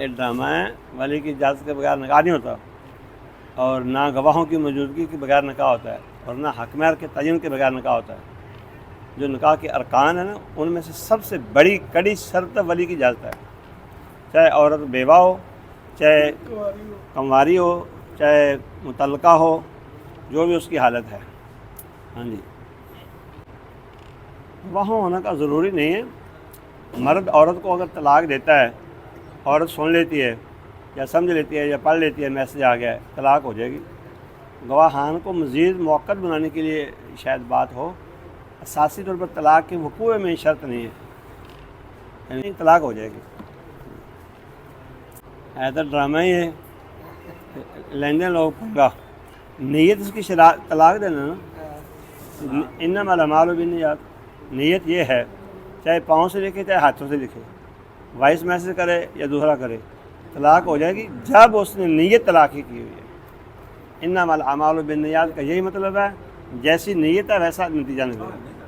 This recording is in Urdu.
ایک ڈرامہ ہے، ولی کی اجازت کے بغیر نکاح نہیں ہوتا، اور نہ گواہوں کی موجودگی کے بغیر نکاح ہوتا ہے، اور نہ حکمر کے تعین کے بغیر نکاح ہوتا ہے۔ جو نکاح کے ارکان ہیں نا، ان میں سے سب سے بڑی کڑی شرط ولی کی اجازت ہے، چاہے عورت بیوہ ہو، چاہے کنواری ہو، چاہے مطلقہ ہو، جو بھی اس کی حالت ہے۔ ہاں جی، گواہوں ہونا کا ضروری نہیں ہے۔ مرد عورت کو اگر طلاق دیتا ہے، عورت سن لیتی ہے یا سمجھ لیتی ہے یا پڑھ لیتی ہے میسج آ گیا ہے، طلاق ہو جائے گی۔ گواہان کو مزید موقت بنانے کے لیے شاید بات ہو، اساسی طور پر طلاق کے وقوع میں شرط نہیں ہے، یعنی طلاق ہو جائے گی۔ ایسا ڈرامہ ہی ہے، لین دین لوگ پنگا، نیت اس کی طلاق دینا نا، انما الاعمال بالنیات، نیت یہ ہے، چاہے پاؤں سے لکھے چاہے ہاتھوں سے لکھے، وائس میسج کرے یا دوسرا کرے، طلاق ہو جائے گی جب اس نے نیت طلاق ہی کی ہوئی ہے۔ انما الاعمال بالنیات کا یہی مطلب ہے، جیسی نیت ہے ویسا نتیجہ نکلے گا۔